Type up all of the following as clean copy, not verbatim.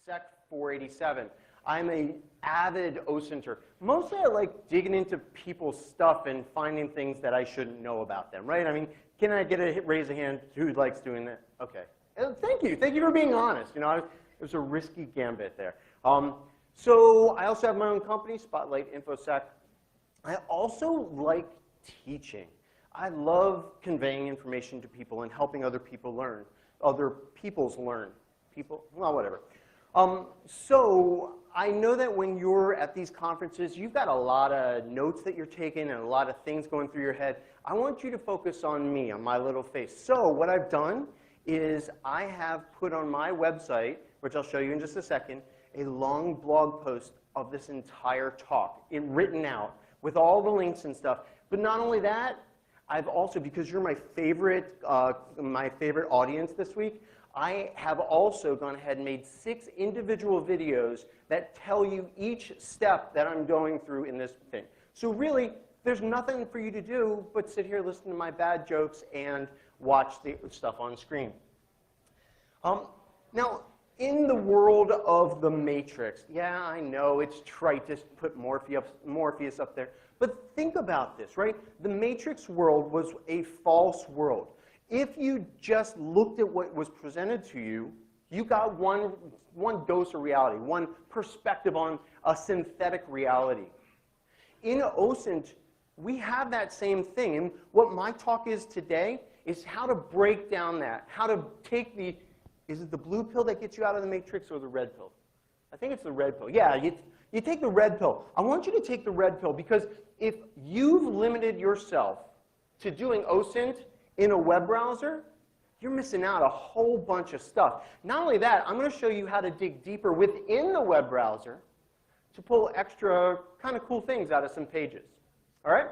Sec 487. I'm an avid OSINTer. Mostly I like digging into people's stuff and finding things that I shouldn't know about them, right? I mean, can I get a raise a hand who likes doing that? Okay. Thank you. Thank you for being honest. You know, it was a risky gambit there. So I also have my own company, Spotlight InfoSec. I also like teaching. I love conveying information to people and helping other people learn. Other people's learn. People, well, whatever. So I know that when you're at these conferences, you've got a lot of notes that you're taking and a lot of things going through your head. I want you to focus on me, on my little face. So what I've done is I have put on my website, which I'll show you in just a second, a long blog post of this entire talk, written out with all the links and stuff. But not only that, I've also, because you're my favorite audience this week, I have also gone ahead and made 6 individual videos that tell you each step that I'm going through in this thing. So really, there's nothing for you to do but sit here, listen to my bad jokes, and watch the stuff on screen. Now, in the world of the Matrix, yeah, I know it's trite to put Morpheus up there, but think about this, right? The Matrix world was a false world. If you just looked at what was presented to you, you got one dose of reality, one perspective on a synthetic reality. In OSINT, we have that same thing, and what my talk is today is how to break down that, how to take the, is it the blue pill that gets you out of the Matrix or the red pill? I think it's the red pill. Yeah, you take the red pill. I want you to take the red pill because if you've limited yourself to doing OSINT in a web browser, you're missing out a whole bunch of stuff. Not only that, I'm going to show you how to dig deeper within the web browser to pull extra kind of cool things out of some pages. All right?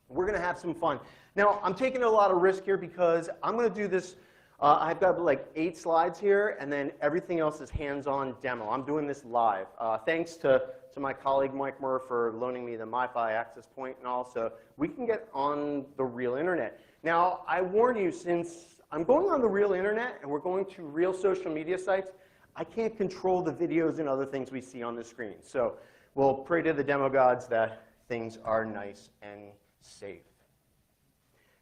We're going to have some fun. Now, I'm taking a lot of risk here because I'm going to do this. I've got like 8 slides here, and then everything else is hands-on demo. I'm doing this live. Thanks to my colleague Mike Murr for loaning me the MiFi access point and all, so we can get on the real internet. Now, I warn you, since I'm going on the real internet and we're going to real social media sites, I can't control the videos and other things we see on the screen. So we'll pray to the demo gods that things are nice and safe.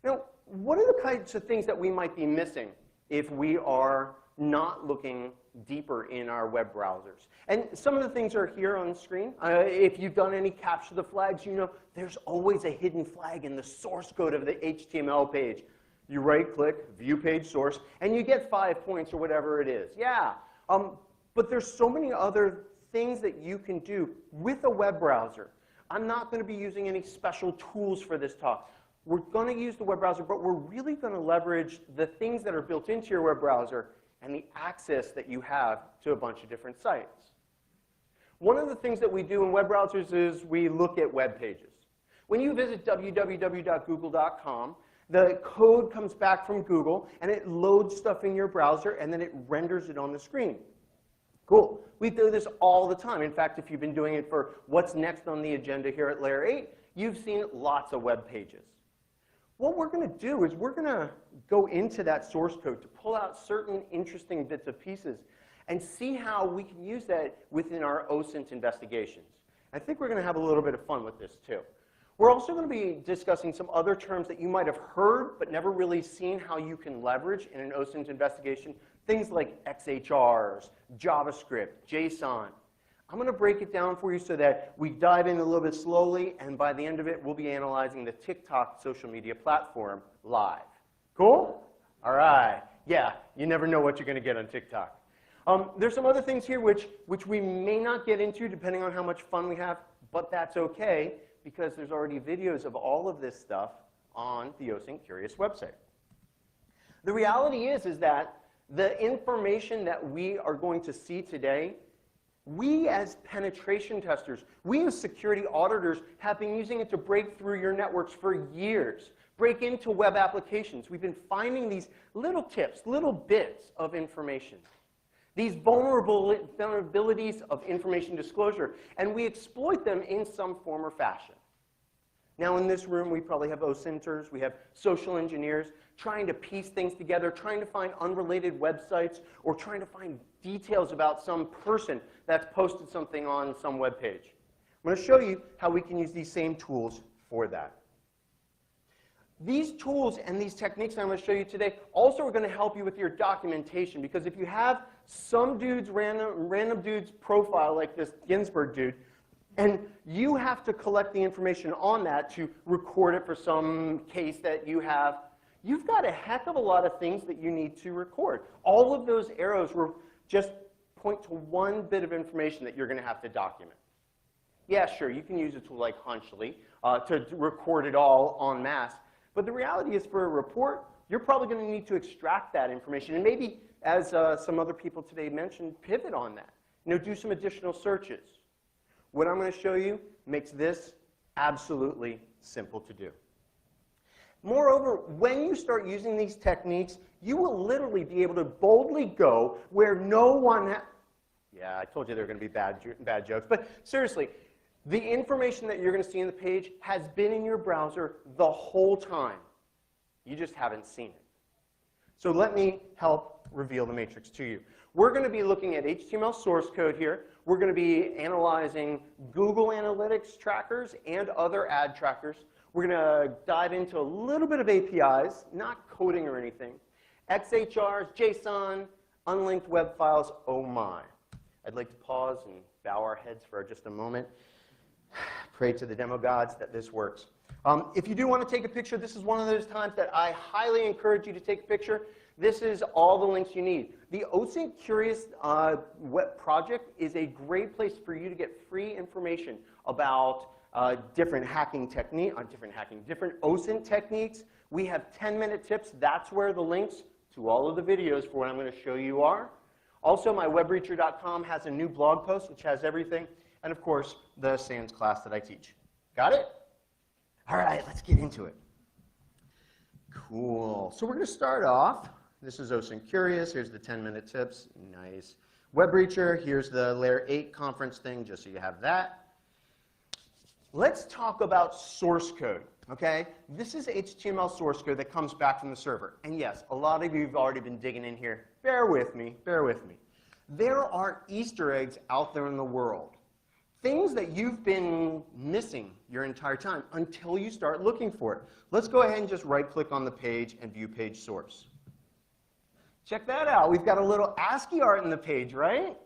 Now, what are the kinds of things that we might be missing if we are not looking deeper in our web browsers? And some of the things are here on the screen. If you've done any capture the flags, you know there's always a hidden flag in the source code of the HTML page. You right-click, view page source, and you get 5 points or whatever it is. Yeah, but there's so many other things that you can do with a web browser. I'm not going to be using any special tools for this talk. We're going to use the web browser, but we're really going to leverage the things that are built into your web browser and the access that you have to a bunch of different sites. One of the things that we do in web browsers is we look at web pages. When you visit www.google.com, the code comes back from Google, and it loads stuff in your browser, and then it renders it on the screen. Cool. We do this all the time. In fact, if you've been doing it for what's next on the agenda here at Layer 8, you've seen lots of web pages. What we're going to do is we're going to go into that source code to pull out certain interesting bits of pieces and see how we can use that within our OSINT investigations. I think we're going to have a little bit of fun with this, too. We're also going to be discussing some other terms that you might have heard but never really seen how you can leverage in an OSINT investigation. Things like XHRs, JavaScript, JSON. I'm going to break it down for you so that we dive in a little bit slowly, and by the end of it, we'll be analyzing the TikTok social media platform live. Cool? All right. Yeah, you never know what you're going to get on TikTok. There's some other things here which we may not get into depending on how much fun we have, but that's okay because there's already videos of all of this stuff on the OSINT Curious website. The reality is that the information that we are going to see today, we as penetration testers, we as security auditors have been using it to break through your networks for years, break into web applications. We've been finding these little tips, little bits of information, these vulnerabilities of information disclosure, and we exploit them in some form or fashion. Now in this room, we probably have OSINTers, we have social engineers trying to piece things together, trying to find unrelated websites, or trying to find details about some person that's posted something on some web page. I'm going to show you how we can use these same tools for that. These tools and these techniques that I'm going to show you today also are going to help you with your documentation, because if you have some dude's random dude's profile like this Ginsburg dude, and you have to collect the information on that to record it for some case that you have, you've got a heck of a lot of things that you need to record. All of those arrows will just point to one bit of information that you're going to have to document. Yeah, sure, you can use a tool like Hunchly to record it all en masse, but the reality is for a report, you're probably going to need to extract that information, and maybe, as some other people today mentioned, pivot on that. You know, do some additional searches. What I'm going to show you makes this absolutely simple to do. Moreover, when you start using these techniques, you will literally be able to boldly go where no one yeah, I told you there were going to be bad jokes, but seriously, the information that you're going to see in the page has been in your browser the whole time. You just haven't seen it. So let me help reveal the matrix to you. We're going to be looking at HTML source code here. We're going to be analyzing Google Analytics trackers and other ad trackers. We're going to dive into a little bit of APIs, not coding or anything. XHRs, JSON, unlinked web files, oh my. I'd like to pause and bow our heads for just a moment. Pray to the demo gods that this works. If you do want to take a picture, this is one of those times that I highly encourage you to take a picture. This is all the links you need. The OSINT Curious web project is a great place for you to get free information about different OSINT techniques. We have 10-minute tips. That's where the links to all of the videos for what I'm going to show you are. Also, my webreacher.com has a new blog post which has everything. And of course, the SANS class that I teach. Got it? All right, let's get into it. Cool. So we're going to start off. This is OSINT Curious. Here's the 10-minute tips. Nice. WebReacher. Here's the Layer 8 conference thing, just so you have that. Let's talk about source code, okay? This is HTML source code that comes back from the server. And yes, a lot of you have already been digging in here. Bear with me. Bear with me. There are Easter eggs out there in the world. Things that you've been missing your entire time until you start looking for it. Let's go ahead and just right-click on the page and view page source. Check that out. We've got a little ASCII art in the page, right?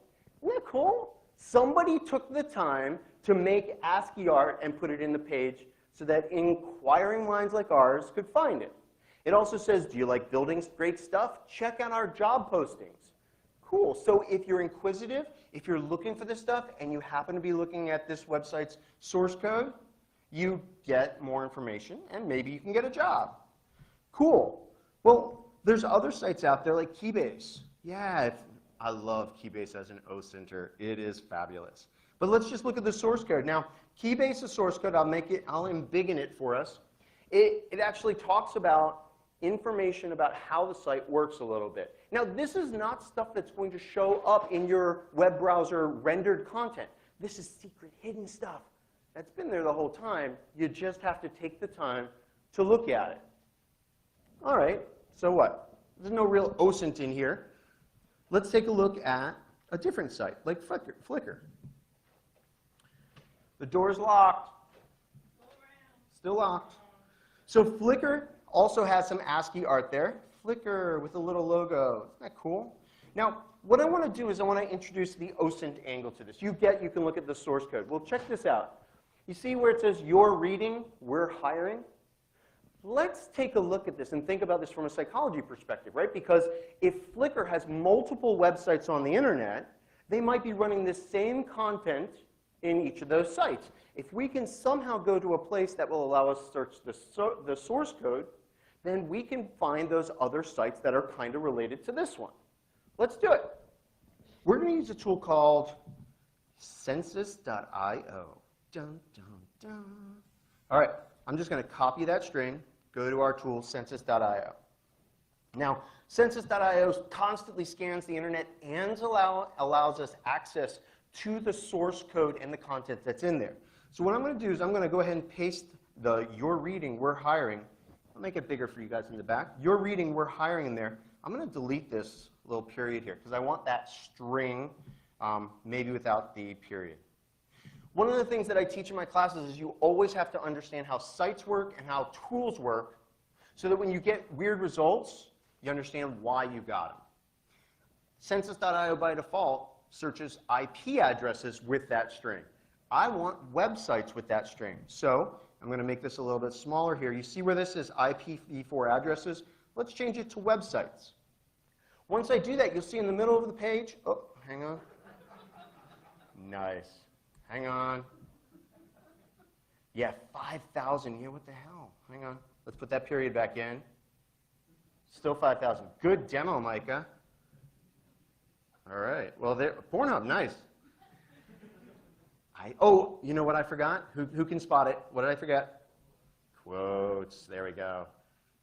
Isn't that cool? Somebody took the time to make ASCII art and put it in the page so that inquiring minds like ours could find it. It also says, do you like building great stuff? Check out our job postings. Cool. So if you're inquisitive, if you're looking for this stuff, and you happen to be looking at this website's source code, you get more information, and maybe you can get a job. Cool. Well, there's other sites out there like Keybase. Yeah, I love Keybase as an OSINTer. It is fabulous. But let's just look at the source code. Now, Keybase's source code, I'll embiggen it for us. It actually talks about information about how the site works a little bit. Now, this is not stuff that's going to show up in your web browser rendered content. This is secret, hidden stuff that's been there the whole time. You just have to take the time to look at it. All right, so what? There's no real OSINT in here. Let's take a look at a different site, like Flickr. The door's locked. Still locked. So Flickr also has some ASCII art there. Flickr with a little logo. Isn't that cool? Now, what I want to do is I want to introduce the OSINT angle to this. You can look at the source code. Well, check this out. You see where it says you're reading, we're hiring? Let's take a look at this and think about this from a psychology perspective, right? Because if Flickr has multiple websites on the internet, they might be running the same content in each of those sites. If we can somehow go to a place that will allow us to search the source code, then we can find those other sites that are kind of related to this one. Let's do it. We're going to use a tool called census.io. Dun, dun, dun. All right, I'm just going to copy that string, go to our tool, census.io. Now, census.io constantly scans the internet and allows us access to the source code and the content that's in there. So what I'm going to do is I'm going to go ahead and paste the "you're reading, we're hiring." I'll make it bigger for you guys in the back. "You're reading, we're hiring" in there. I'm going to delete this little period here because I want that string maybe without the period. One of the things that I teach in my classes is you always have to understand how sites work and how tools work so that when you get weird results, you understand why you got them. Census.io by default searches IP addresses with that string. I want websites with that string. So I'm going to make this a little bit smaller here. You see where this is IPv4 addresses? Let's change it to websites. Once I do that, you'll see in the middle of the page, oh, hang on. Nice. Hang on. Yeah, 5,000. Yeah, what the hell? Hang on. Let's put that period back in. Still 5,000. Good demo, Micah. All right. Well, there, Pornhub, nice. Oh, you know what I forgot? Who can spot it? What did I forget? Quotes. There we go.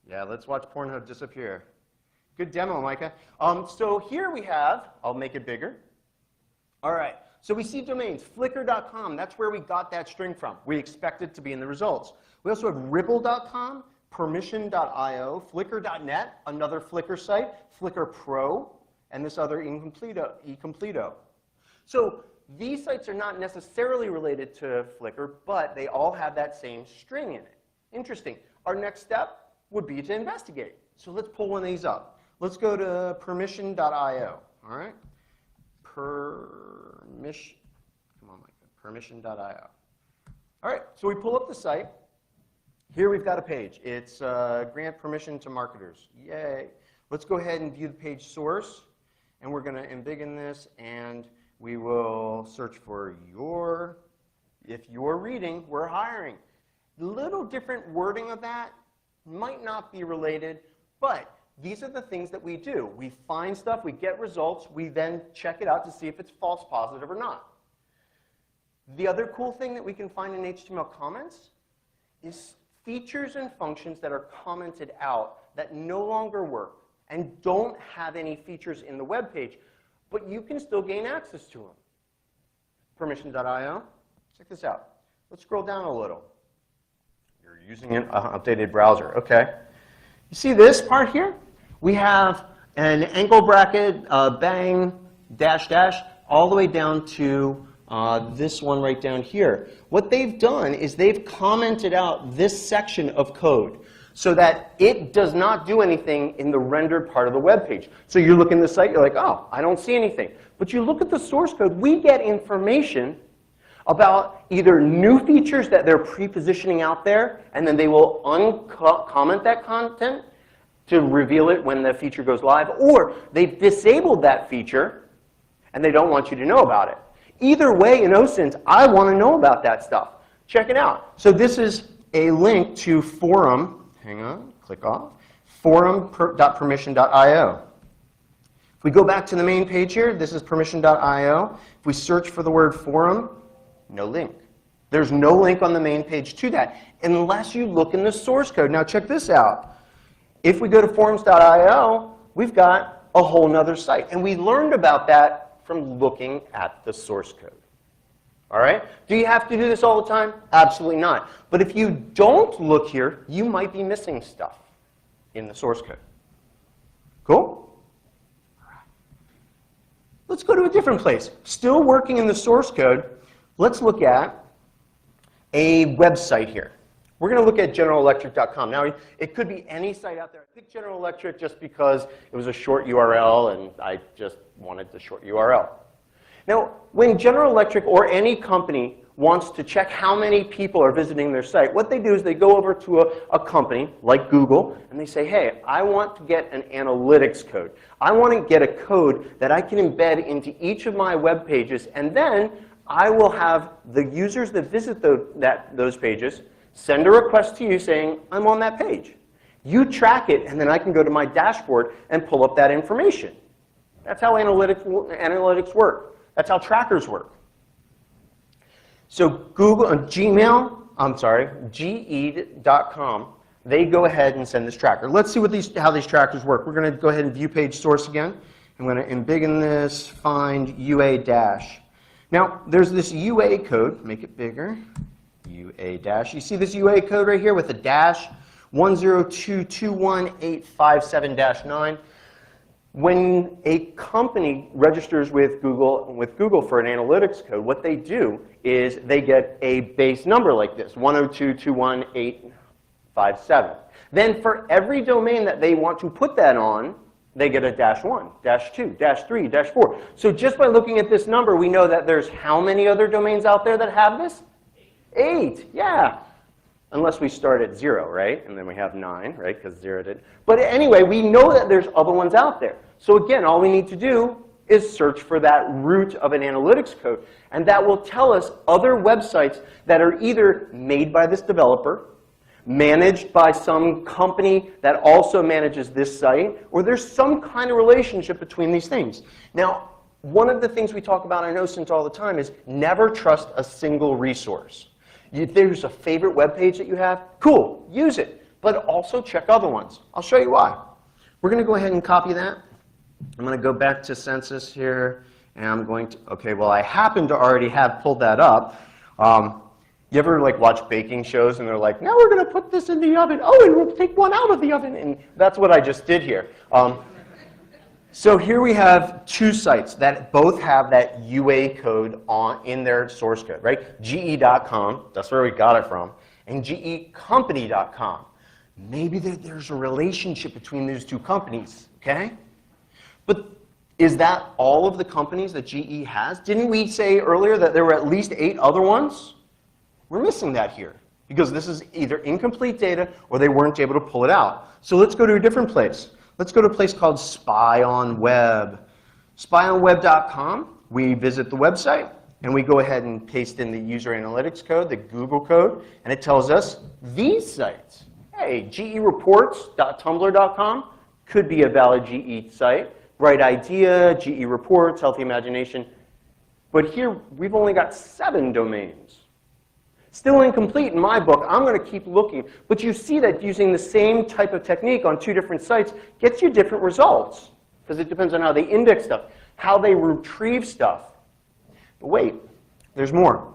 Yeah, let's watch Pornhub disappear. Good demo, Micah. So here we have, I'll make it bigger. All right. So we see domains, flickr.com, that's where we got that string from. We expect it to be in the results. We also have ripple.com, permission.io, flickr.net, another Flickr site, Flickr Pro, and this other eCompleto. So these sites are not necessarily related to Flickr, but they all have that same string in it. Interesting. Our next step would be to investigate. So let's pull one of these up. Let's go to permission.io, all right? Permission.io. All right, so we pull up the site. Here we've got a page. It's grant permission to marketers. Yay. Let's go ahead and view the page source. And we're going to embiggen this, and we will search for if you're reading, we're hiring. Little different wording of that might not be related, but these are the things that we do. We find stuff, we get results, we then check it out to see if it's false positive or not. The other cool thing that we can find in HTML comments is features and functions that are commented out that no longer work and don't have any features in the web page, but you can still gain access to them. Permission.io, check this out. Let's scroll down a little. You're using an updated browser, okay. You see this part here? We have an angle bracket, bang, dash, dash, all the way down to this one right down here. What they've done is they've commented out this section of code so that it does not do anything in the rendered part of the web page. So you look in the site, you're like, oh, I don't see anything. But you look at the source code, we get information about either new features that they're pre-positioning out there, and then they will uncomment that content to reveal it when the feature goes live, or they've disabled that feature and they don't want you to know about it. Either way, in OSINT, I want to know about that stuff. Check it out. So this is a link to forum, hang on, click off, forum.permission.io. If we go back to the main page here, this is permission.io. If we search for the word forum, no link. There's no link on the main page to that, unless you look in the source code. Now check this out. If we go to forums.io, we've got a whole nother site. And we learned about that from looking at the source code. All right? Do you have to do this all the time? Absolutely not. But if you don't look here, you might be missing stuff in the source code. Cool? All right. Let's go to a different place. Still working in the source code, let's look at a website here. We're going to look at generalelectric.com. Now, it could be any site out there. I picked General Electric just because it was a short URL, and I just wanted the short URL. Now, when General Electric or any company wants to check how many people are visiting their site, what they do is they go over to a company like Google, and they say, hey, I want to get an analytics code. I want to get a code that I can embed into each of my web pages, and then I will have the users that visit those pages send a request to you saying, I'm on that page. You track it, and then I can go to my dashboard and pull up that information. That's how analytics work. That's how trackers work. So Google, GE.com, they go ahead and send this tracker. Let's see how these trackers work. We're going to go ahead and view page source again. I'm going to embiggen this, find UA dash. Now, there's this UA code, make it bigger. UA dash. You see this UA code right here with the dash 102.21857-9. When a company registers with Google for an analytics code, what they do is they get a base number like this, 102.21857. Then for every domain that they want to put that on, they get a -1, -2, -3, -4. So just by looking at this number, we know that there's how many other domains out there that have this? 8, yeah. Unless we start at 0, right? And then we have 9, right? Because 0 did. But anyway, we know that there's other ones out there. So again, all we need to do is search for that root of an analytics code. And that will tell us other websites that are either made by this developer, managed by some company that also manages this site, or there's some kind of relationship between these things. Now, one of the things we talk about in OSINT all the time is never trust a single resource. If there's a favorite web page that you have, cool, use it. But also check other ones. I'll show you why. We're going to go ahead and copy that. I'm going to go back to Census here, and I'm going to, okay, well, I happen to already have pulled that up. You ever like watch baking shows and they're like, now we're going to put this in the oven. Oh, and we'll take one out of the oven. And that's what I just did here. So here we have two sites that both have that UA code in their source code, right? GE.com, that's where we got it from, and GEcompany.com. Maybe there's a relationship between those two companies, okay? But is that all of the companies that GE has? Didn't we say earlier that there were at least 8 other ones? We're missing that here because this is either incomplete data or they weren't able to pull it out. So let's go to a different place. Let's go to a place called Spy on Web. SpyOnWeb.com, we visit the website and we go ahead and paste in the user analytics code, the Google code, and it tells us these sites. Hey, GEReports.tumblr.com could be a valid GE site. Bright Idea, GE Reports, Healthy Imagination. But here we've only got 7 domains. Still incomplete in my book. I'm going to keep looking. But you see that using the same type of technique on 2 different sites gets you different results. Because it depends on how they index stuff, how they retrieve stuff. But wait, there's more.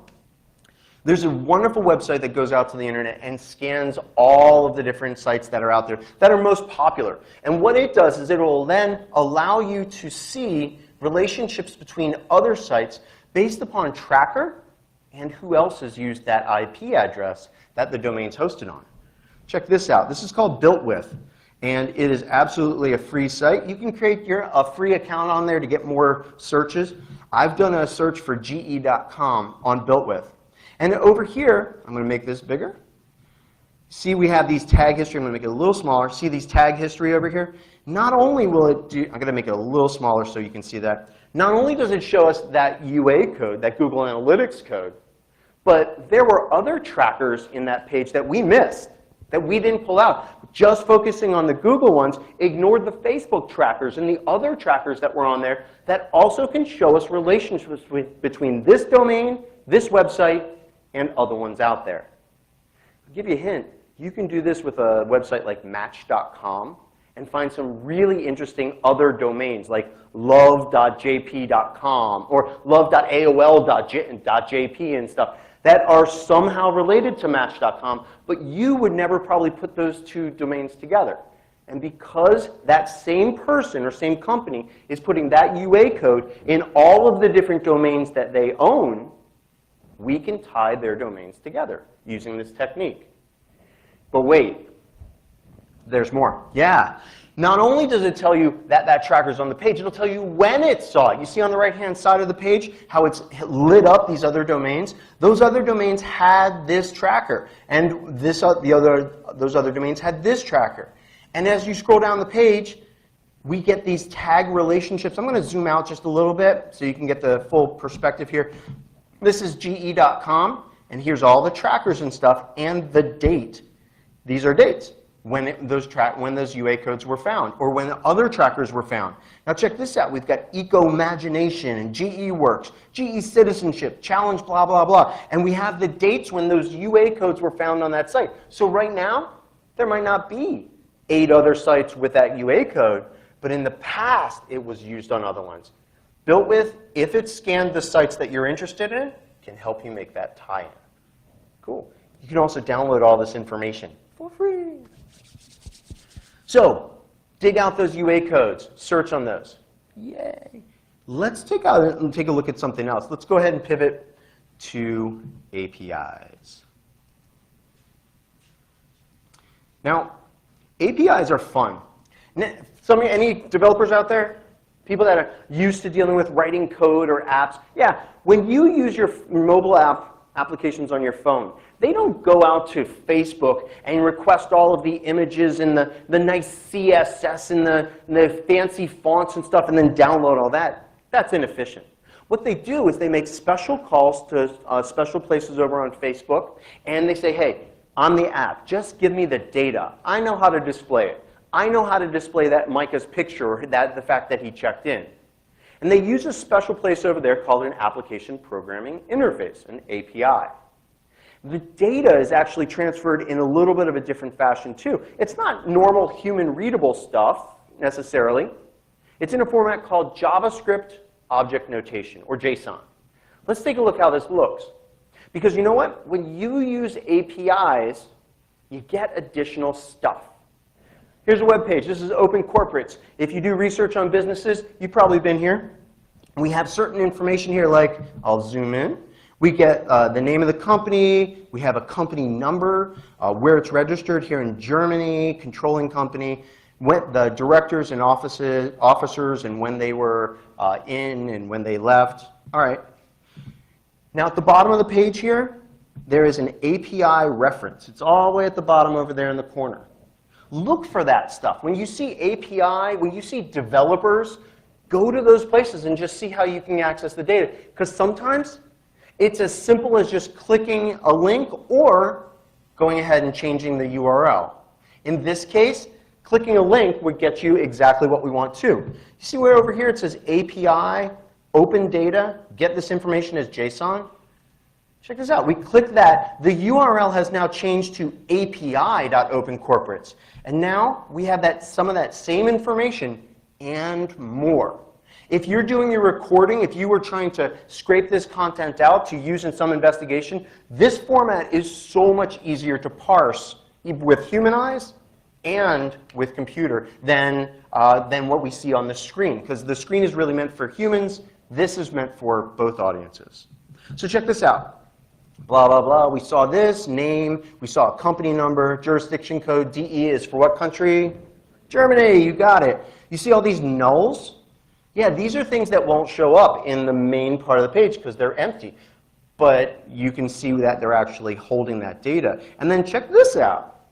There's a wonderful website that goes out to the internet and scans all of the different sites that are out there that are most popular. And what it does is it will then allow you to see relationships between other sites based upon tracker and who else has used that IP address that the domain's hosted on. Check this out. This is called Built With, and it is absolutely a free site. You can create a free account on there to get more searches. I've done a search for GE.com on Built With. And over here, I'm going to make this bigger. See, we have these tag history. I'm going to make it a little smaller. See these tag history over here? Not only will it do, I'm going to make it a little smaller so you can see that. Not only does it show us that UA code, that Google Analytics code, but there were other trackers in that page that we missed, that we didn't pull out. Just focusing on the Google ones, ignored the Facebook trackers and the other trackers that were on there that also can show us relationships between this domain, this website, and other ones out there. I'll give you a hint. You can do this with a website like Match.com and find some really interesting other domains like love.jp.com or love.aol.jp and stuff that are somehow related to Match.com, but you would never probably put those 2 domains together. And because that same person or same company is putting that UA code in all of the different domains that they own, we can tie their domains together using this technique. But wait, there's more. Yeah. Not only does it tell you that that tracker's on the page, it'll tell you when it saw it. You see on the right-hand side of the page how it's lit up these other domains? Those other domains had this tracker, and those other domains had this tracker. And as you scroll down the page, we get these tag relationships. I'm going to zoom out just a little bit so you can get the full perspective here. This is GE.com, and here's all the trackers and stuff, and the date. These are dates when those UA codes were found, or when other trackers were found. Now check this out. We've got Eco-Imagination and GE Works, GE Citizenship, Challenge, blah, blah, blah. And we have the dates when those UA codes were found on that site. So right now, there might not be 8 other sites with that UA code, but in the past, it was used on other ones. Built With, if it scanned the sites that you're interested in, can help you make that tie-in. Cool. You can also download all this information for free. So, dig out those UA codes, search on those. Yay. Let's take a look at something else. Let's go ahead and pivot to APIs. Now, APIs are fun. Any developers out there? People that are used to dealing with writing code or apps? Yeah, when you use your mobile applications on your phone, they don't go out to Facebook and request all of the images and the nice CSS and the fancy fonts and stuff and then download all that. That's inefficient. What they do is they make special calls to special places over on Facebook, and they say, hey, on the app, just give me the data. I know how to display it. I know how to display that Micah's picture or the fact that he checked in. And they use a special place over there called an application programming interface, an API. The data is actually transferred in a little bit of a different fashion too. It's not normal human readable stuff necessarily. It's in a format called JavaScript Object Notation, or JSON. Let's take a look how this looks. Because you know what? When you use APIs, you get additional stuff. Here's a web page. This is Open Corporates. If you do research on businesses, you've probably been here. We have certain information here, like, I'll zoom in. We get the name of the company. We have a company number, where it's registered here in Germany, controlling company, the directors and officers and when they were in and when they left. All right. Now, at the bottom of the page here, there is an API reference. It's all the way at the bottom over there in the corner. Look for that stuff. When you see API, when you see developers, go to those places and just see how you can access the data. Because sometimes it's as simple as just clicking a link or going ahead and changing the URL. In this case, clicking a link would get you exactly what we want to. You see where over here it says API, open data, get this information as JSON? Check this out. We click that. The URL has now changed to api.opencorporates. And now we have some of that same information and more. If you're doing your recording, if you were trying to scrape this content out to use in some investigation, this format is so much easier to parse with human eyes and with computer than what we see on the screen. Because the screen is really meant for humans. This is meant for both audiences. So check this out. Blah, blah, blah. We saw this, name. We saw a company number, jurisdiction code. DE is for what country? Germany, you got it. You see all these nulls? Yeah, these are things that won't show up in the main part of the page because they're empty. But you can see that they're actually holding that data. And then check this out.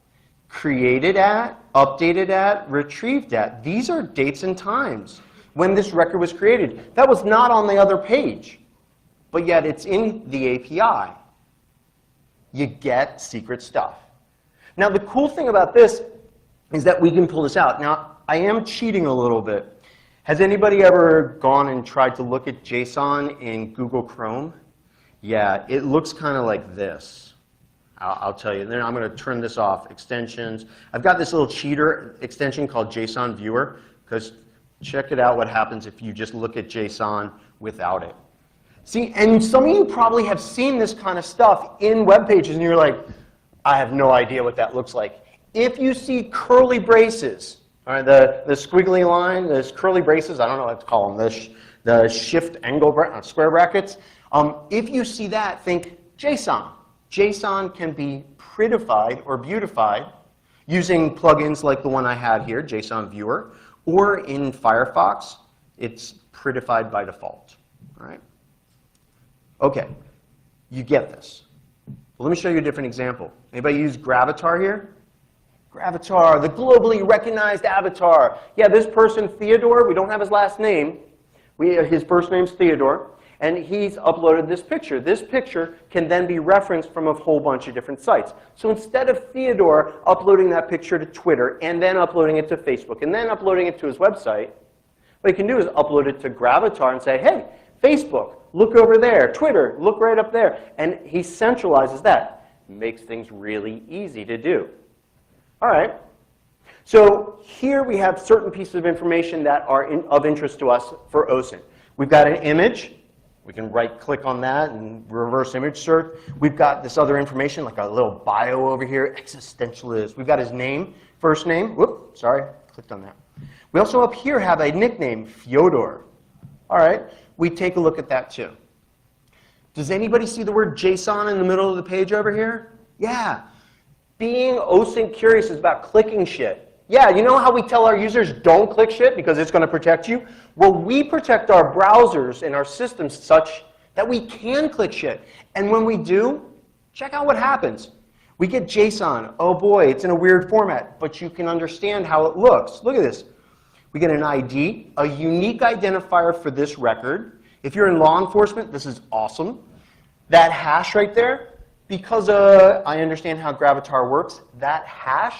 Created at, updated at, retrieved at. These are dates and times when this record was created. That was not on the other page, but yet it's in the API. You get secret stuff. Now, the cool thing about this is that we can pull this out. Now, I am cheating a little bit. Has anybody ever gone and tried to look at JSON in Google Chrome? Yeah, it looks kind of like this. I'll tell you. Then I'm going to turn this off. Extensions. I've got this little cheater extension called JSON Viewer, because check it out what happens if you just look at JSON without it. See, and some of you probably have seen this kind of stuff in web pages, and you're like, I have no idea what that looks like. If you see curly braces, all right, the squiggly line, those curly braces, I don't know what to call them, the shift angle square brackets. If you see that, think JSON. JSON can be prettified or beautified using plugins like the one I had here, JSON Viewer, or in Firefox, it's prettified by default. All right? Okay, you get this. Well, let me show you a different example. Anybody use Gravatar here? Gravatar, the globally recognized avatar. Yeah, this person, Theodore, we don't have his last name. His first name's Theodore, and he's uploaded this picture. This picture can then be referenced from a whole bunch of different sites. So instead of Theodore uploading that picture to Twitter, and then uploading it to Facebook, and then uploading it to his website, what he can do is upload it to Gravatar and say, hey, Facebook, look over there. Twitter, look right up there. And he centralizes that. Makes things really easy to do. All right. So here we have certain pieces of information that are of interest to us for OSINT. We've got an image. We can right-click on that and reverse image search. We've got this other information, like a little bio over here, existentialist. We've got his name, first name. Whoop, sorry, clicked on that. We also up here have a nickname, Fyodor. All right, we take a look at that too. Does anybody see the word JSON in the middle of the page over here? Yeah. Being OSINT curious is about clicking shit. Yeah, you know how we tell our users don't click shit because it's going to protect you? Well, we protect our browsers and our systems such that we can click shit. And when we do, check out what happens. We get JSON. Oh boy, it's in a weird format, but you can understand how it looks. Look at this. We get an ID, a unique identifier for this record. If you're in law enforcement, this is awesome. That hash right there, because I understand how Gravatar works, that hash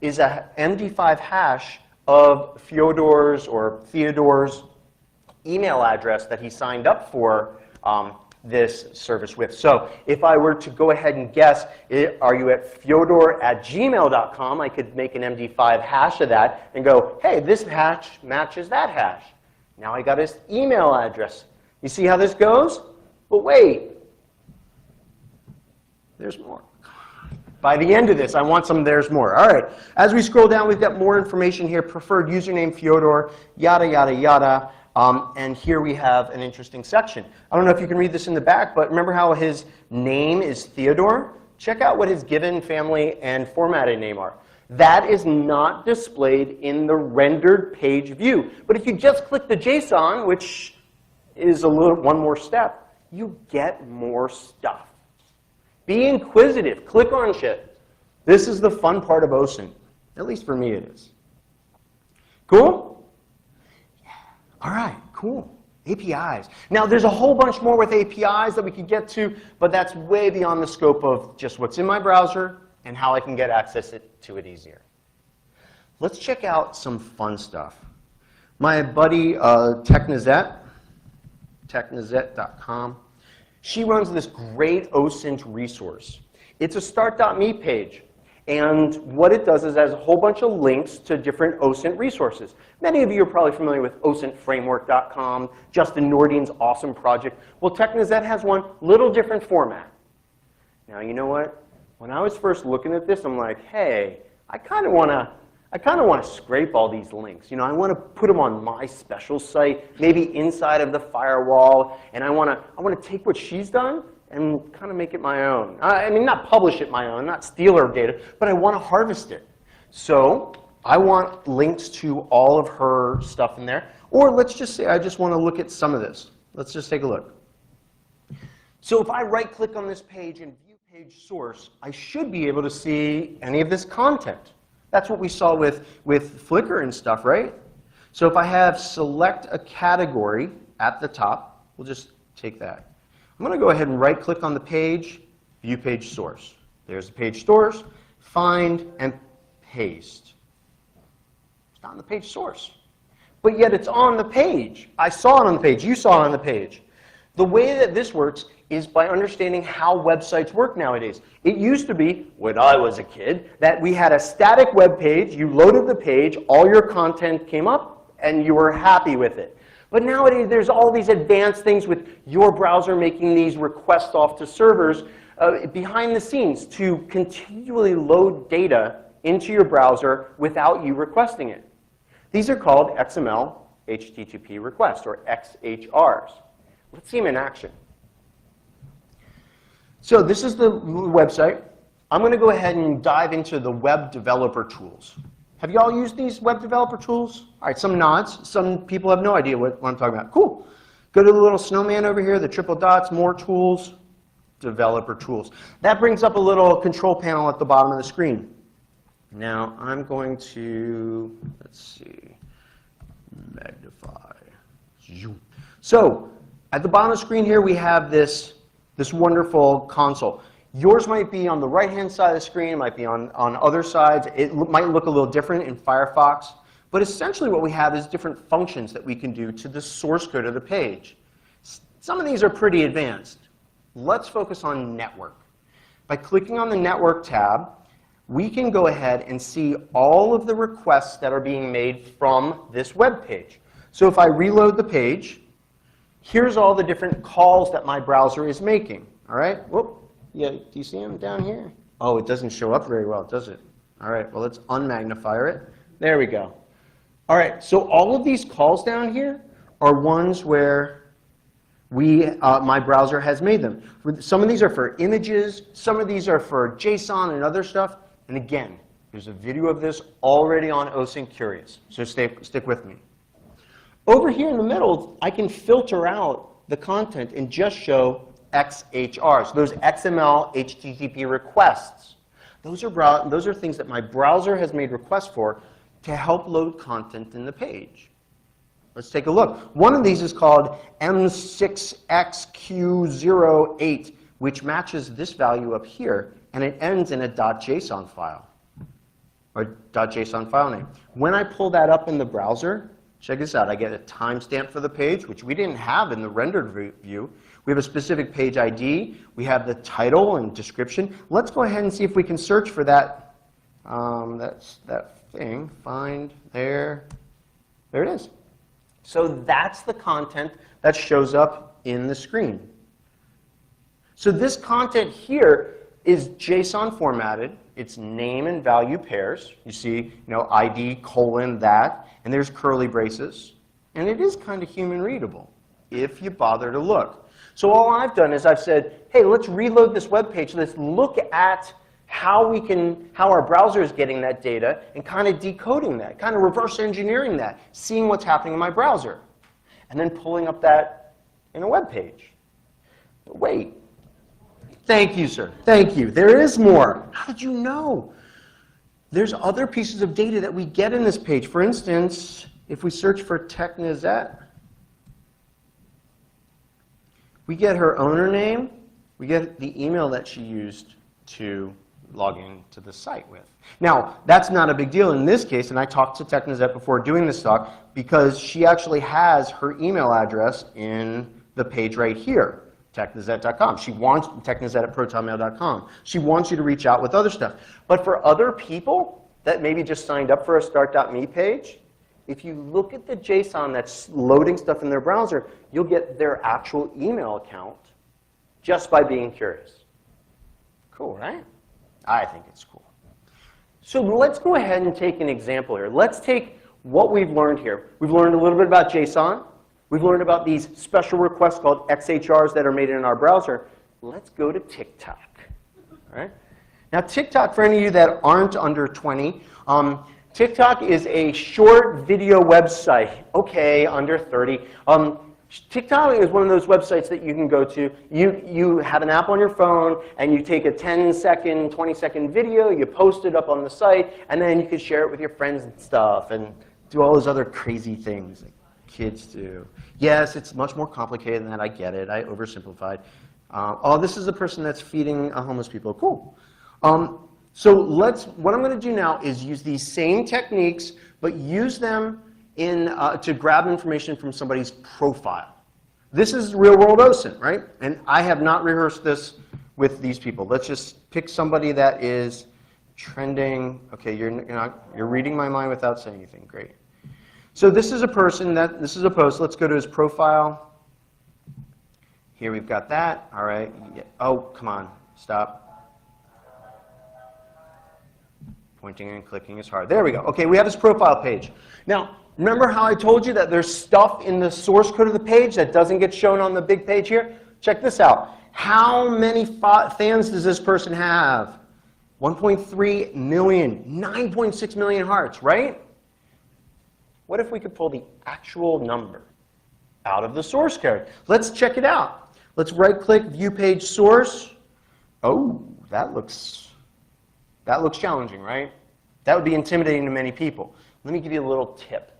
is a MD5 hash of Fyodor's or Theodore's email address that he signed up for this service with. So if I were to go ahead and guess, are you at fyodor@gmail.com, I could make an MD5 hash of that and go, hey, this hash matches that hash. Now I got his email address. You see how this goes? But wait, there's more. By the end of this, I want some there's more. All right, as we scroll down, we've got more information here. Preferred username, Fyodor, yada, yada, yada. And here we have an interesting section. I don't know if you can read this in the back, but remember how his name is Theodore? Check out what his given family and formatted name are. That is not displayed in the rendered page view. But if you just click the JSON, which is one more step, you get more stuff. Be inquisitive. Click on shit. This is the fun part of OSINT. At least for me it is. Cool? Yeah. All right, cool. APIs. Now there's a whole bunch more with APIs that we could get to, but that's way beyond the scope of just what's in my browser and how I can get access to it easier. Let's check out some fun stuff. My buddy Technazet, technazet.com, she runs this great OSINT resource. It's a start.me page. And what it does is it has a whole bunch of links to different OSINT resources. Many of you are probably familiar with OSINTframework.com, Justin Nordine's awesome project. Well, Technazet has one little different format. Now, you know what? When I was first looking at this, I'm like, hey, I kind of want to scrape all these links. You know, I want to put them on my special site, maybe inside of the firewall, and I want to take what she's done and kind of make it my own. I mean, not publish it my own, not steal her data, but I want to harvest it. So I want links to all of her stuff in there. Or let's just say I just want to look at some of this. Let's just take a look. So if I right-click on this page and view page source, I should be able to see any of this content. That's what we saw with Flickr and stuff, right? So if I have select a category at the top, we'll just take that. I'm going to go ahead and right-click on the page, view page source. There's the page source, find, and paste. It's not on the page source. But yet it's on the page. I saw it on the page. You saw it on the page. The way that this works is by understanding how websites work nowadays. It used to be, when I was a kid, that we had a static web page, you loaded the page, all your content came up, and you were happy with it. But nowadays, there's all these advanced things with your browser making these requests off to servers behind the scenes to continually load data into your browser without you requesting it. These are called XML HTTP requests, or XHRs. Let's see them in action. So this is the website. I'm going to go ahead and dive into the web developer tools. Have you all used these web developer tools? All right, some nods. Some people have no idea what I'm talking about. Cool. Go to the little snowman over here, the triple dots, more tools, developer tools. That brings up a little control panel at the bottom of the screen. Now I'm going to, let's see, magnify. So at the bottom of the screen here, we have this wonderful console. Yours might be on the right-hand side of the screen, it might be on other sides. It might look a little different in Firefox. But essentially what we have is different functions that we can do to the source code of the page. Some of these are pretty advanced. Let's focus on network. By clicking on the network tab, we can go ahead and see all of the requests that are being made from this web page. So if I reload the page, here's all the different calls that my browser is making. All right? Whoop. Yeah, do you see them down here? Oh, it doesn't show up very well, does it? All right, well, let's unmagnify it. There we go. All right, so all of these calls down here are ones where my browser has made them. Some of these are for images. Some of these are for JSON and other stuff. And again, there's a video of this already on OSINT Curious, so stick with me. Over here in the middle, I can filter out the content and just show XHRs, those XML HTTP requests. Those are things that my browser has made requests for to help load content in the page. Let's take a look. One of these is called M6XQ08, which matches this value up here, and it ends in a .json file, or .json file name. When I pull that up in the browser, check this out. I get a timestamp for the page, which we didn't have in the rendered view. We have a specific page ID. We have the title and description. Let's go ahead and see if we can search for that, that thing. Find there. There it is. So that's the content that shows up in the screen. So this content here is JSON formatted. It's name and value pairs. You see, ID colon that, and there's curly braces. And it is kind of human readable if you bother to look. So all I've done is I've said, hey, let's reload this web page. Let's look at how our browser is getting that data and kind of decoding that, kind of reverse engineering that, seeing what's happening in my browser, and then pulling up that in a web page. But wait. Thank you, sir. Thank you. There is more. How did you know? There's other pieces of data that we get in this page. For instance, if we search for Technizet, we get her owner name. We get the email that she used to log in to the site with. Now, that's not a big deal in this case, and I talked to Technizet before doing this talk because she actually has her email address in the page right here, technizet.com. She wants technizet@protonmail.com. She wants you to reach out with other stuff. But for other people that maybe just signed up for a start.me page, if you look at the JSON that's loading stuff in their browser, you'll get their actual email account just by being curious. Cool, right? I think it's cool. So let's go ahead and take an example here. Let's take what we've learned here. We've learned a little bit about JSON. We've learned about these special requests called XHRs that are made in our browser. Let's go to TikTok. All right? Now, TikTok, for any of you that aren't under 20, TikTok is a short video website. Okay, under 30. TikTok is one of those websites that you can go to. You have an app on your phone, and you take a 10-second, 20-second video, you post it up on the site, and then you can share it with your friends and stuff, and do all those other crazy things that kids do. Yes, it's much more complicated than that. I get it. I oversimplified. Oh, this is the person that's feeding homeless people. Cool. So what I'm going to do now is use these same techniques, but use them to grab information from somebody's profile. This is real-world OSINT, right? And I have not rehearsed this with these people. Let's just pick somebody that is trending. Okay, you're reading my mind without saying anything. Great. So this is a person this is a post. Let's go to his profile. Here we've got that. All right. Oh, come on. Stop. Pointing and clicking is hard. There we go. Okay, we have his profile page. Now, remember how I told you that there's stuff in the source code of the page that doesn't get shown on the big page here? Check this out. How many fans does this person have? 1.3 million, 9.6 million hearts, right? What if we could pull the actual number out of the source code? Let's check it out. Let's right-click, view page source. Oh, that looks challenging, right? That would be intimidating to many people. Let me give you a little tip.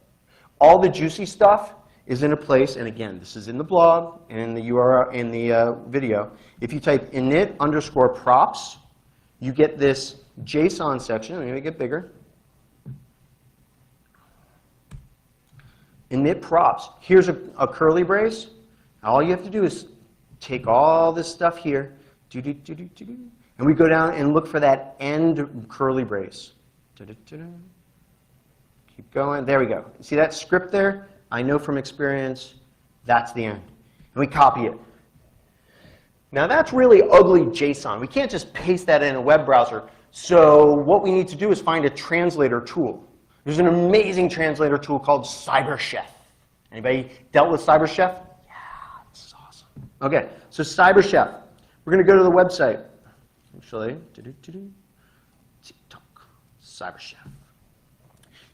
All the juicy stuff is in a place, and again, this is in the blog and in the URL in the video. If you type init_props, you get this JSON section. I'm going to get bigger. Init props. Here's a curly brace. All you have to do is take all this stuff here, and we go down and look for that end curly brace. Keep going. There we go. See that script there? I know from experience that's the end. we copy it. Now that's really ugly JSON. We can't just paste that in a web browser. So what we need to do is find a translator tool. There's an amazing translator tool called CyberChef. Anybody dealt with CyberChef? Yeah, this is awesome. Okay, so CyberChef. We're going to go to the website. Actually, TikTok, CyberChef.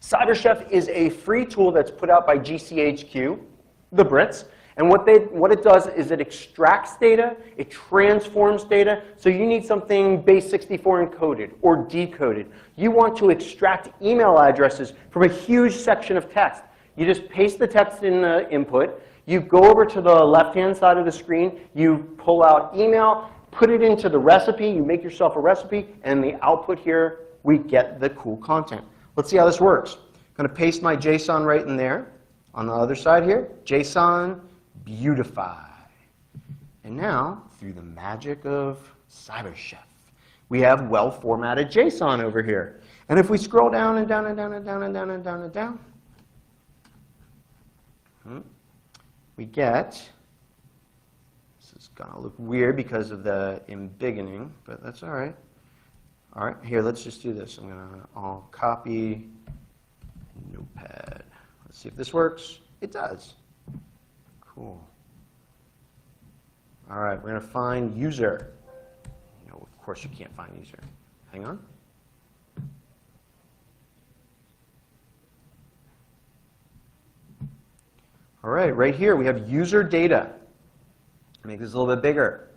CyberChef is a free tool that's put out by GCHQ, the Brits. And what it does is it extracts data, it transforms data, so you need something base64 encoded or decoded. You want to extract email addresses from a huge section of text. You just paste the text in the input, you go over to the left-hand side of the screen, you pull out email, put it into the recipe, you make yourself a recipe, and the output here, we get the cool content. Let's see how this works. I'm going to paste my JSON right in there. On the other side here, JSON, beautify. And now, through the magic of CyberChef, we have well-formatted JSON over here. And if we scroll down and down and down and down and down and down and down, we get, this is going to look weird because of the embiggening, but that's all right. All right, here, let's just do this. I'll copy Notepad. Let's see if this works. It does. Cool. All right, we're going to find user. No, of course you can't find user. Hang on. All right here we have user data. Make this a little bit bigger.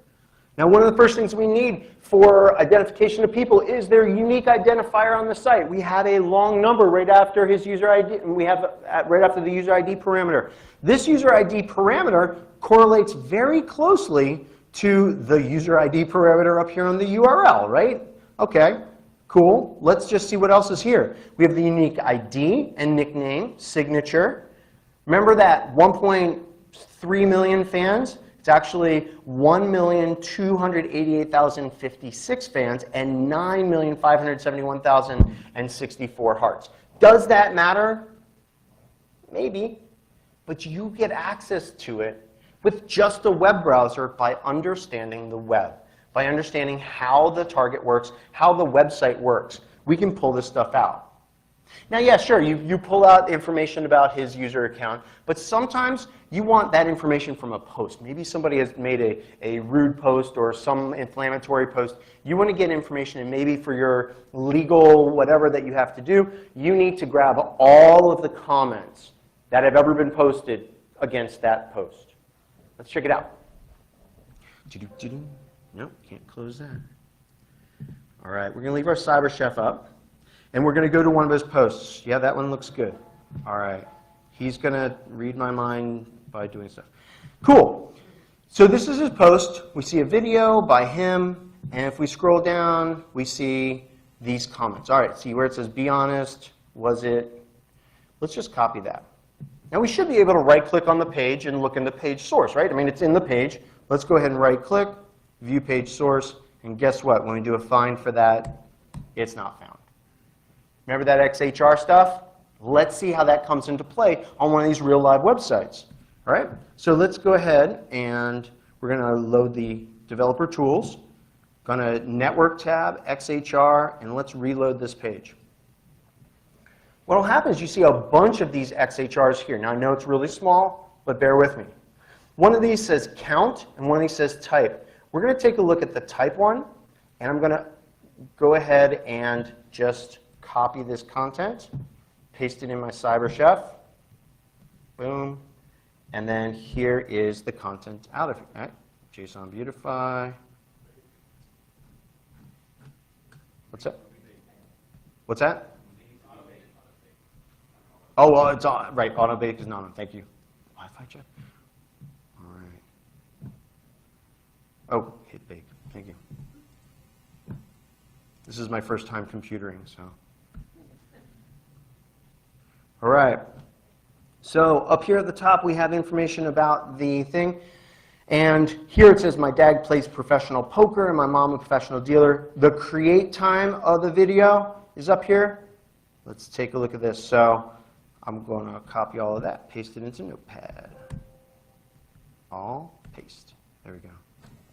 Now, one of the first things we need for identification of people is their unique identifier on the site. We have a long number right after his user ID, and we have right after the user ID parameter. This user ID parameter correlates very closely to the user ID parameter up here on the URL, right? Okay, cool. Let's just see what else is here. We have the unique ID and nickname, signature. Remember that 1.3 million fans? It's actually 1,288,056 fans and 9,571,064 hearts. Does that matter? Maybe. But you get access to it with just a web browser by understanding the web, by understanding how the target works, how the website works. We can pull this stuff out. Now, yeah, sure, you pull out information about his user account, but sometimes you want that information from a post. Maybe somebody has made a rude post or some inflammatory post. You want to get information, and maybe for your legal whatever that you have to do, you need to grab all of the comments that have ever been posted against that post. Let's check it out. Nope, can't close that. All right, we're going to leave our CyberChef up. And we're going to go to one of his posts. Yeah, that one looks good. All right. He's going to read my mind by doing stuff. Cool. So this is his post. We see a video by him. And if we scroll down, we see these comments. All right, see where it says, be honest, was it? Let's just copy that. Now, we should be able to right-click on the page and look in the page source, right? I mean, it's in the page. Let's go ahead and right-click, view page source. And guess what? When we do a find for that, it's not found. Remember that XHR stuff? Let's see how that comes into play on one of these real live websites. All right? So let's go ahead and we're going to load the developer tools. Going to network tab, XHR, and let's reload this page. What will happen is you see a bunch of these XHRs here. Now I know it's really small, but bear with me. One of these says count, and one of these says type. We're going to take a look at the type one, and I'm going to go ahead and just copy this content, paste it in my CyberChef, boom, and then here is the content out of it. All right, JSON beautify. What's that? What's that? Oh, well, it's on, right, auto bake is not on, thank you. Wi-Fi check. All right. Oh, hit bake, thank you. This is my first time computering, so. All right, so up here at the top we have information about the thing, and here it says my dad plays professional poker and my mom a professional dealer. The create time of the video is up here. Let's take a look at this. So I'm going to copy all of that, paste it into Notepad. All paste. There we go.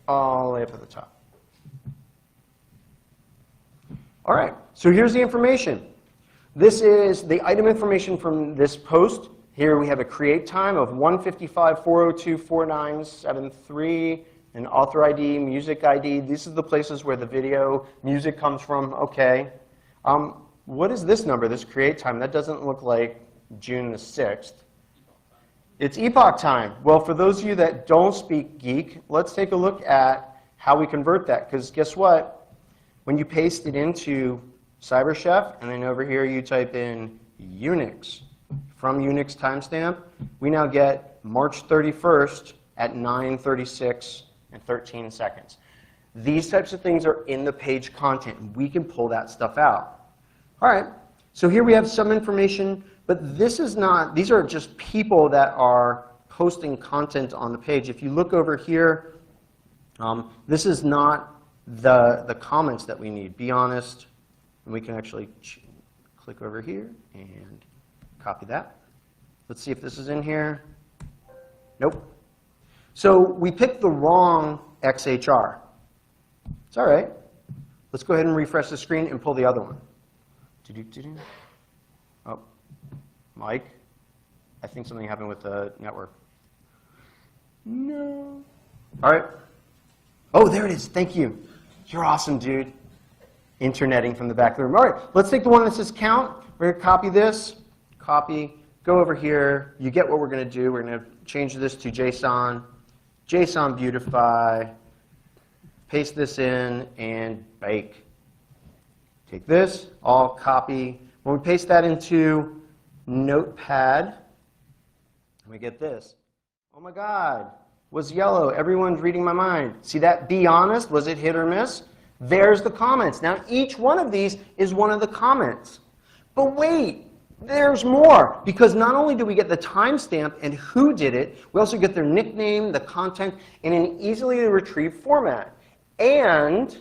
All the way up at the top. All right, so here's the information. This is the item information from this post. Here we have a create time of 1:55:402:4973, an author ID, music ID. These are the places where the video music comes from. Okay. What is this number, this create time? That doesn't look like June the 6th. It's epoch time. Well, for those of you that don't speak geek, let's take a look at how we convert that. Because guess what? When you paste it into CyberChef, and then over here you type in Unix, from Unix timestamp, we now get March 31st at 9:36 and 13 seconds. These types of things are in the page content, and we can pull that stuff out. All right, so here we have some information, but this is not, these are just people that are posting content on the page. If you look over here, this is not the comments that we need. Be honest, and we can actually click over here and copy that. Let's see if this is in here. Nope. So we picked the wrong XHR. It's all right. Let's go ahead and refresh the screen and pull the other one. Oh, Mike, I think something happened with the network. No. All right. Oh, there it is. Thank you. You're awesome, dude. Interneting from the back of the room. All right, let's take the one that says count. We're going to copy this, copy, go over here. You get what we're going to do. We're going to change this to JSON, JSON beautify, paste this in, and bake. Take this, all copy. When we paste that into Notepad, we get this. Oh my God, was yellow. Everyone's reading my mind. See that? Be honest. Was it hit or miss? There's the comments. Now, each one of these is one of the comments. But wait, there's more. Because not only do we get the timestamp and who did it, we also get their nickname, the content, in an easily retrieved format. And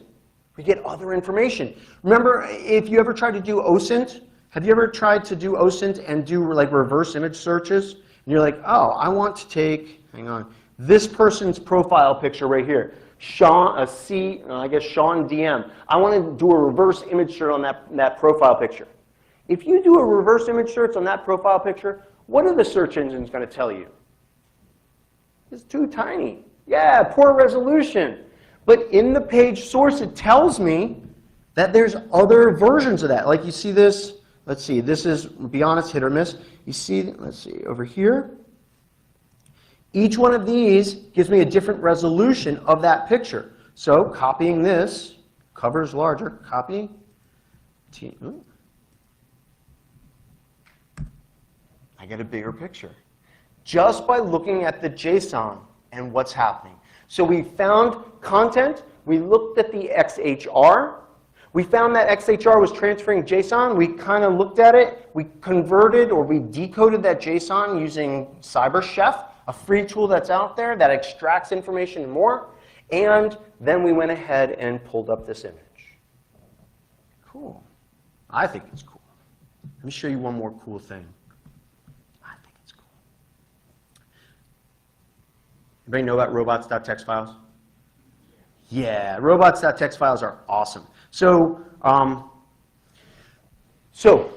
we get other information. Remember, if you ever tried to do OSINT, have you ever tried to do OSINT and do like reverse image searches? And you're like, oh, I want to take, hang on, this person's profile picture right here. Sean, I guess Sean DM. I want to do a reverse image search on that profile picture. If you do a reverse image search on that profile picture, what are the search engines going to tell you? It's too tiny. Yeah, poor resolution. But in the page source, it tells me that there's other versions of that. Like you see this, let's see, this is, be honest, hit or miss. You see, let's see, over here. Each one of these gives me a different resolution of that picture. So copying this, cover's larger, copy. I get a bigger picture. Just by looking at the JSON and what's happening. So we found content, we looked at the XHR, we found that XHR was transferring JSON, we kind of looked at it, we converted or we decoded that JSON using CyberChef, a free tool that's out there that extracts information and more, and then we went ahead and pulled up this image. Cool. I think it's cool. Let me show you one more cool thing. I think it's cool. Anybody know about robots.txt files? Yeah, robots.txt files are awesome. So,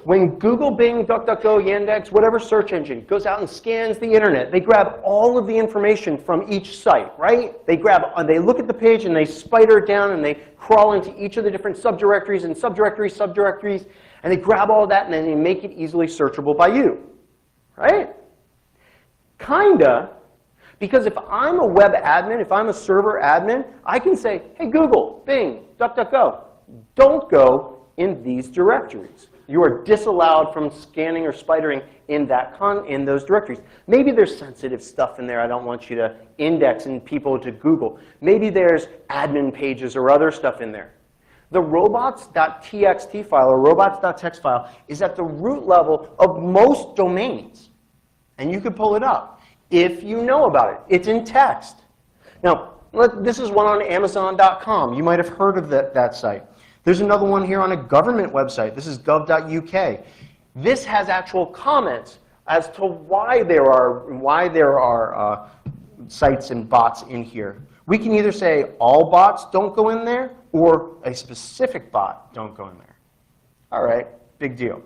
when Google, Bing, DuckDuckGo, Yandex, whatever search engine goes out and scans the internet, they grab all of the information from each site, right? They look at the page and they spider it down and they crawl into each of the different subdirectories and subdirectories, and they grab all that and then they make it easily searchable by you, right? Kinda, because if I'm a web admin, if I'm a server admin, I can say, hey Google, Bing, DuckDuckGo, don't go in these directories. You are disallowed from scanning or spidering in those directories. Maybe there's sensitive stuff in there I don't want you to index and people to Google. Maybe there's admin pages or other stuff in there. The robots.txt file or robots.txt file is at the root level of most domains. And you can pull it up if you know about it. It's in text. Now, this is one on Amazon.com. You might have heard of that site. There's another one here on a government website. This is gov.uk. This has actual comments as to why there are sites and bots in here. We can either say all bots don't go in there or a specific bot don't go in there. All right, big deal.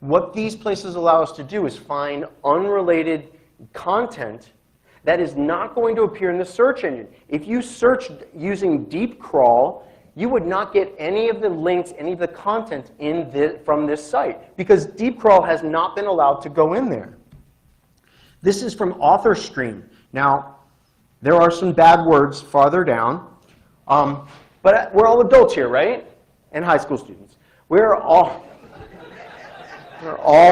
What these places allow us to do is find unrelated content that is not going to appear in the search engine. If you searched using deep crawl, you would not get any of the links, any of the content from this site because deep crawl has not been allowed to go in there. This is from AuthorStream. Now, there are some bad words farther down, but we're all adults here, right? And high school students. We're all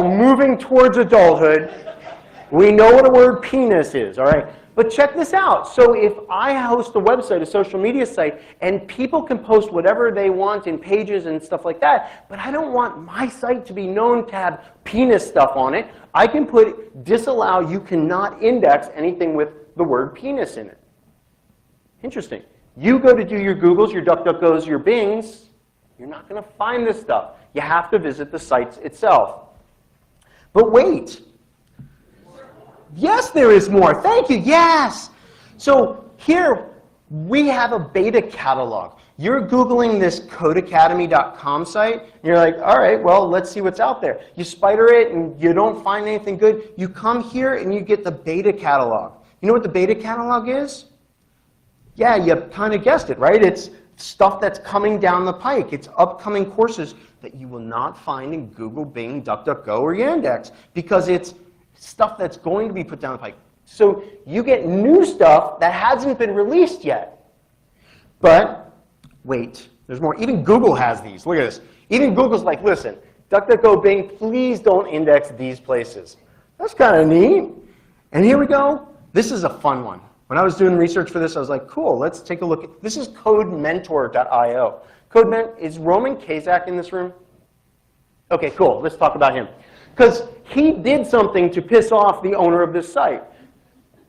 moving towards adulthood. We know what a word penis is, all right? But check this out. So if I host a website, a social media site, and people can post whatever they want in pages and stuff like that, but I don't want my site to be known to have penis stuff on it, I can put disallow, you cannot index anything with the word penis in it. Interesting. You go to do your Googles, your DuckDuckGos, your Bings, you're not going to find this stuff. You have to visit the site itself. But wait. Yes, there is more. Thank you. Yes. So here we have a beta catalog. You're Googling this codeacademy.com site, and you're like, all right, well, let's see what's out there. You spider it, and you don't find anything good. You come here, and you get the beta catalog. You know what the beta catalog is? Yeah, you kind of guessed it, right? It's stuff that's coming down the pike. It's upcoming courses that you will not find in Google, Bing, DuckDuckGo, or Yandex because it's stuff that's going to be put down the pike. So you get new stuff that hasn't been released yet. But wait, there's more. Even Google has these. Look at this. Even Google's like, listen, DuckDuckGo, Bing, please don't index these places. That's kind of neat. And here we go. This is a fun one. When I was doing research for this, I was like, cool, let's take a look at, this is codementor.io. Is Roman Kazak in this room? Okay, cool, let's talk about him. Because he did something to piss off the owner of this site.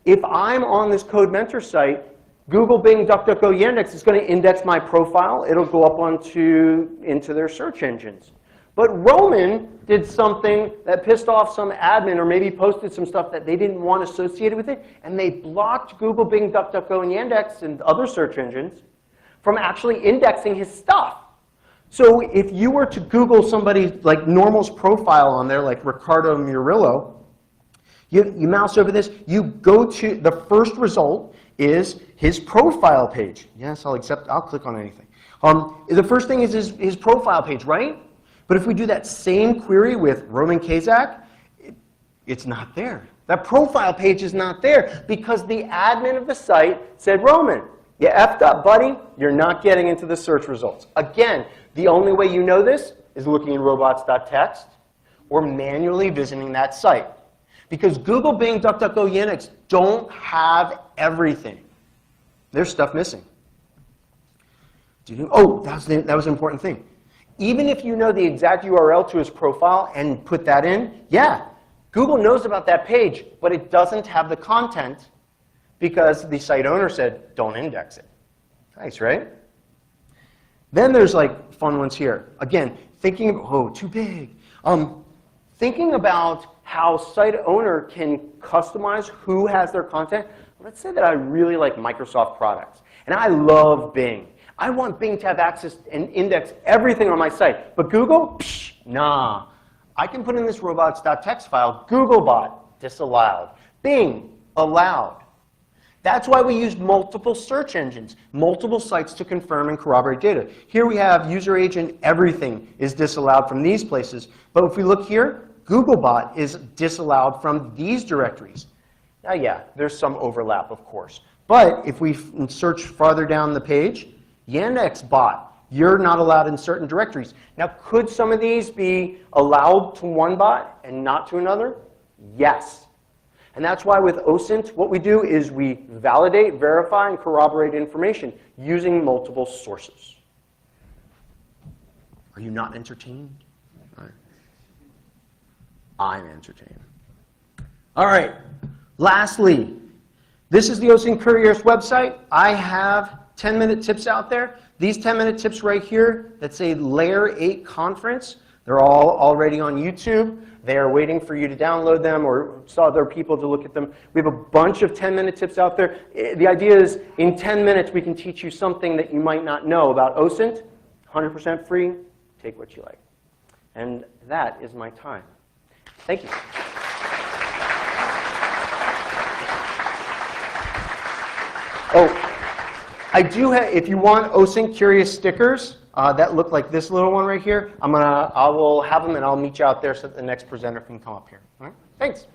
If I'm on this CodeMentor site, Google, Bing, DuckDuckGo, Yandex is going to index my profile. It'll go up into their search engines. But Roman did something that pissed off some admin or maybe posted some stuff that they didn't want associated with it, and they blocked Google, Bing, DuckDuckGo, and Yandex and other search engines from actually indexing his stuff. So if you were to Google somebody like Normal's profile on there, like Ricardo Murillo, you mouse over this, you go to, the first result is his profile page. Yes, I'll click on anything. The first thing is his profile page, right? But if we do that same query with Roman Kazak, it's not there. That profile page is not there because the admin of the site said, Roman, you effed up, buddy. You're not getting into the search results. Again, the only way you know this is looking in robots.txt or manually visiting that site. Because Google, Bing, DuckDuckGo, Yandex don't have everything. There's stuff missing. Oh, that was an important thing. Even if you know the exact URL to his profile and put that in, yeah, Google knows about that page, but it doesn't have the content because the site owner said, don't index it. Nice, right? Then there's like fun ones here. Again, too big. Thinking about how site owner can customize who has their content. Let's say that I really like Microsoft products, and I love Bing. I want Bing to have access and index everything on my site. But Google, psh, nah. I can put in this robots.txt file, Googlebot, disallowed. Bing, allowed. That's why we use multiple search engines, multiple sites to confirm and corroborate data. Here we have user agent, everything is disallowed from these places. But if we look here, Googlebot is disallowed from these directories. Now, yeah, there's some overlap, of course. But if we search farther down the page, Yandex bot, you're not allowed in certain directories. Now, could some of these be allowed to one bot and not to another? Yes. And that's why with OSINT, what we do is we validate, verify, and corroborate information using multiple sources. Are you not entertained? All right. I'm entertained. All right. Lastly, this is the OSINT Courier's website. I have 10-minute tips out there. These 10-minute tips right here that say Layer 8 Conference, they're all already on YouTube. there waiting for you to download them or saw other people to look at them. We have a bunch of 10-minute tips out there. The idea is in 10 minutes we can teach you something that you might not know about OSINT. 100% free. Take what you like. And that is my time. Thank you. Oh, I do have, if you want OSINT Curious stickers that look like this little one right here, I will have them and I'll meet you out there so that the next presenter can come up here. All right? Thanks.